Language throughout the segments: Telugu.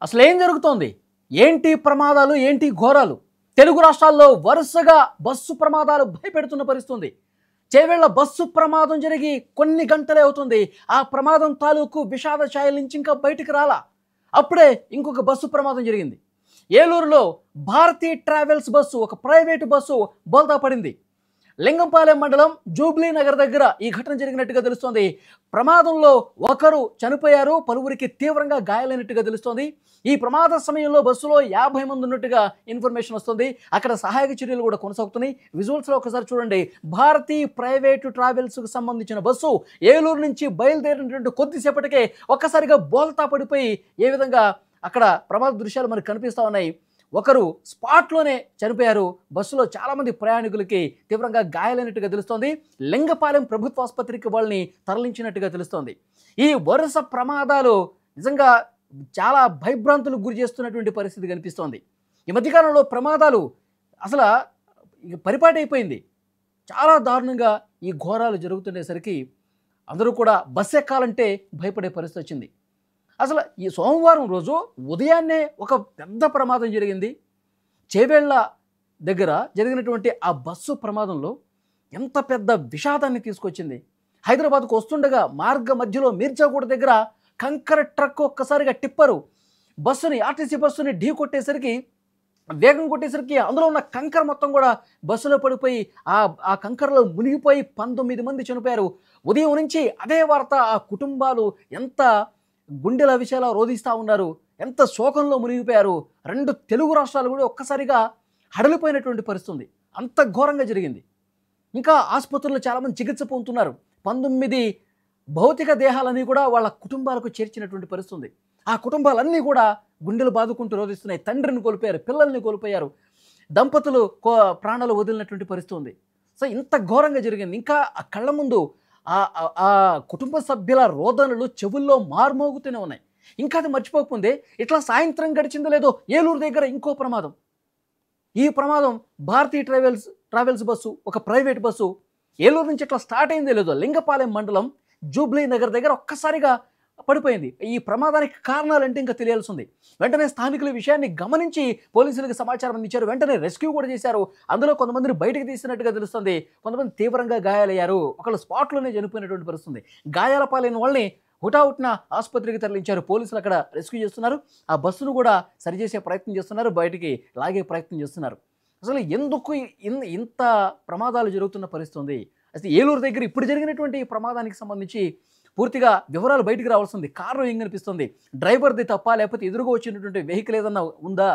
అసలు ఏం జరుగుతోంది? ఏంటి ప్రమాదాలు? ఏంటి ఘోరాలు? తెలుగు రాష్ట్రాల్లో వరుసగా బస్సు ప్రమాదాలు భయపెడుతున్న పరిస్థితుంది. చేవేళ్ల బస్సు ప్రమాదం జరిగి కొన్ని గంటలే అవుతుంది. ఆ ప్రమాదం తాలూకు విషాద ఛాయల నుంచి ఇంకా బయటికి రాలా. అప్పుడే ఇంకొక బస్సు ప్రమాదం జరిగింది. ఏలూరులో భారతీ ట్రావెల్స్ బస్సు, ఒక ప్రైవేటు బస్సు బోల్తా పడింది. లింగంపాలెం మండలం జూబ్లీ నగర్ దగ్గర ఈ ఘటన జరిగినట్టుగా తెలుస్తోంది. ప్రమాదంలో ఒకరు చనిపోయారు, పలువురికి తీవ్రంగా గాయాలైనట్టుగా తెలుస్తోంది. ఈ ప్రమాద సమయంలో బస్సులో 50 మంది ఉన్నట్టుగా ఇన్ఫర్మేషన్ వస్తుంది. అక్కడ సహాయక చర్యలు కూడా కొనసాగుతున్నాయి. విజువల్స్లో ఒకసారి చూడండి. భారతీ ప్రైవేటు ట్రావెల్స్కు సంబంధించిన బస్సు ఏలూరు నుంచి బయలుదేరినటువంటి కొద్దిసేపటికే ఒక్కసారిగా బోల్తా పడిపోయి ఏ విధంగా అక్కడ ప్రమాద దృశ్యాలు మనకు కనిపిస్తూ ఉన్నాయి. ఒకరు స్పాట్లోనే చనిపోయారు. బస్సులో చాలామంది ప్రయాణికులకి తీవ్రంగా గాయాలైనట్టుగా తెలుస్తోంది. లింగపాలెం ప్రభుత్వ ఆసుపత్రికి వాళ్ళని తరలించినట్టుగా తెలుస్తోంది. ఈ వరుస ప్రమాదాలు నిజంగా చాలా భయభ్రాంతులకు గురి చేస్తున్నటువంటి పరిస్థితి కనిపిస్తోంది. ఈ మధ్యకాలంలో ప్రమాదాలు అసలు పరిపాటి అయిపోయింది. చాలా దారుణంగా ఈ ఘోరాలు జరుగుతుండేసరికి అందరూ కూడా బస్సు ఎక్కాలంటే భయపడే పరిస్థితి వచ్చింది. అసలు ఈ సోమవారం రోజు ఉదయాన్నే ఒక పెద్ద ప్రమాదం జరిగింది. చేవేళ్ల దగ్గర జరిగినటువంటి ఆ బస్సు ప్రమాదంలో ఎంత పెద్ద విషాదాన్ని తీసుకొచ్చింది. హైదరాబాద్కు వస్తుండగా మార్గ మధ్యలో మీర్జాగూడ దగ్గర కంకర ట్రక్ ఒక్కసారిగా టిప్పరు బస్సుని, ఆర్టీసీ బస్సుని ఢీ కొట్టేసరికి, వేగం కొట్టేసరికి అందులో ఉన్న కంకర మొత్తం కూడా బస్సులో పడిపోయి ఆ కంకరలో మునిగిపోయి 19 మంది చనిపోయారు. ఉదయం నుంచి అదే వార్త. ఆ కుటుంబాలు ఎంత గుండెల విషయాలు రోధిస్తూ ఉన్నారు, ఎంత శోకంలో మునిగిపోయారు. 2 తెలుగు రాష్ట్రాలు కూడా ఒక్కసారిగా హడలిపోయినటువంటి పరిస్థితి. అంత ఘోరంగా జరిగింది. ఇంకా ఆసుపత్రుల్లో చాలామంది చికిత్స పొందుతున్నారు. 19 భౌతిక దేహాలని కూడా వాళ్ళ కుటుంబాలకు చేర్చినటువంటి పరిస్థితి. ఆ కుటుంబాలన్నీ కూడా గుండెలు బాదుకుంటూ రోధిస్తున్నాయి. తండ్రిని కోల్పోయారు, పిల్లల్ని కోల్పోయారు, దంపతులు ప్రాణాలు వదిలినటువంటి పరిస్థితి ఉంది. సో ఇంత ఘోరంగా జరిగింది. ఇంకా ఆ కళ్ళ ముందు ఆ కుటుంబ సభ్యుల రోదనలు చెవుల్లో మార్మోగుతూనే ఉన్నాయి. ఇంకా అది మర్చిపోకముందే ఇట్లా సాయంత్రం గడిచిందో లేదో ఏలూరు దగ్గర ఇంకో ప్రమాదం. ఈ ప్రమాదం భారతీ ట్రావెల్స్ బస్సు, ఒక ప్రైవేట్ బస్సు ఏలూరు నుంచి ఇట్లా స్టార్ట్ అయిందో లేదో లింగపాలెం మండలం జూబ్లీ నగర్ దగ్గర ఒక్కసారిగా పడిపోయింది. ఈ ప్రమాదానికి కారణాలంటే ఇంకా తెలియాల్సి ఉంది. వెంటనే స్థానికుల విషయాన్ని గమనించి పోలీసులకు సమాచారం అందించారు. వెంటనే రెస్క్యూ కూడా చేశారు. అందులో కొంతమందిని బయటకు తీసినట్టుగా తెలుస్తుంది. కొంతమంది తీవ్రంగా గాయాలయ్యారు. ఒకళ్ళు స్పాట్లోనే చనిపోయినటువంటి పరిస్థితి. గాయాల పాలైన వాళ్ళని హుటాహుటిన ఆసుపత్రికి తరలించారు. పోలీసులు అక్కడ రెస్క్యూ చేస్తున్నారు. ఆ బస్సును కూడా సరిచేసే ప్రయత్నం చేస్తున్నారు, బయటికి లాగే ప్రయత్నం చేస్తున్నారు. అసలు ఎందుకు ఇంత ప్రమాదాలు జరుగుతున్న పరిస్థితి ఉంది? అసలు ఏలూరు దగ్గర ఇప్పుడు జరిగినటువంటి ప్రమాదానికి సంబంధించి పూర్తిగా వివరాలు బయటికి రావాల్సింది. కారణం ఏం కనిపిస్తుంది? డ్రైవర్ది తప్ప, లేకపోతే ఎదురుగా వచ్చినటువంటి వెహికల్ ఏదన్నా ఉందా?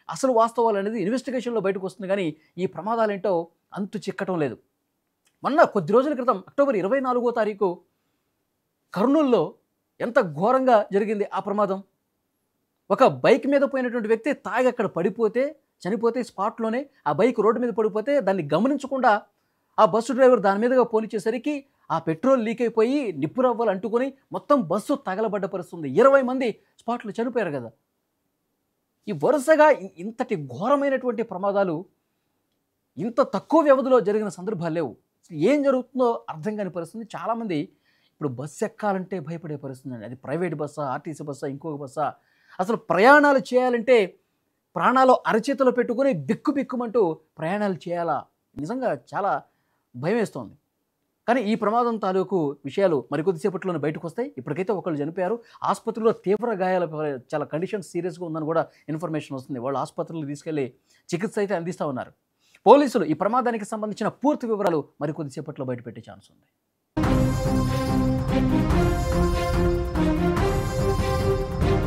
అసలు వాస్తవాలు అనేది ఇన్వెస్టిగేషన్లో బయటకు వస్తుంది. కానీ ఈ ప్రమాదాలు ఏంటో అంతు చిక్కటం లేదు. మొన్న కొద్ది రోజుల క్రితం అక్టోబర్ 24వ తారీఖు కర్నూలులో ఎంత ఘోరంగా జరిగింది ఆ ప్రమాదం. ఒక బైక్ మీద పోయినటువంటి వ్యక్తి తాగి అక్కడ పడిపోతే, చనిపోతే స్పాట్లోనే ఆ బైక్ రోడ్డు మీద పడిపోతే దాన్ని గమనించకుండా ఆ బస్సు డ్రైవర్ దాని మీదుగా పోనిచ్చేసరికి ఆ పెట్రోల్ లీక్ అయిపోయి నిప్పు రవ్వలు అంటుకొని మొత్తం బస్సు తగలబడ్డ పరిస్థితుంది. 20 మంది స్పాట్లో చనిపోయారు కదా. ఈ వరుసగా ఇంతటి ఘోరమైనటువంటి ప్రమాదాలు ఇంత తక్కువ వ్యవధిలో జరిగిన సందర్భాలు లేవు. ఏం జరుగుతుందో అర్థం కాని పరిస్థితి. చాలామంది ఇప్పుడు బస్సు ఎక్కాలంటే భయపడే పరిస్థితి అండి. అది ప్రైవేట్ బస్సా, ఆర్టీసీ బస్సా, ఇంకొక బస్సా. అసలు ప్రయాణాలు చేయాలంటే ప్రాణాలు అరచేతిలో పెట్టుకుని బిక్కుమంటూ ప్రయాణాలు చేయాలా? నిజంగా చాలా భయం వేస్తోంది. కానీ ఈ ప్రమాదం తాలూకు విషయాలు మరికొద్దిసేపట్లోనే బయటకు వస్తాయి. ఇప్పటికైతే ఒకళ్ళు చనిపోయారు. ఆసుపత్రిలో తీవ్ర గాయాల, చాలా కండిషన్ సీరియస్గా ఉందని కూడా ఇన్ఫర్మేషన్ వస్తుంది. వాళ్ళు ఆసుపత్రులకు తీసుకెళ్లి చికిత్స అయితే అందిస్తూ ఉన్నారు. పోలీసులు ఈ ప్రమాదానికి సంబంధించిన పూర్తి వివరాలు మరికొద్దిసేపట్లో బయటపెట్టే ఛాన్స్ ఉంది.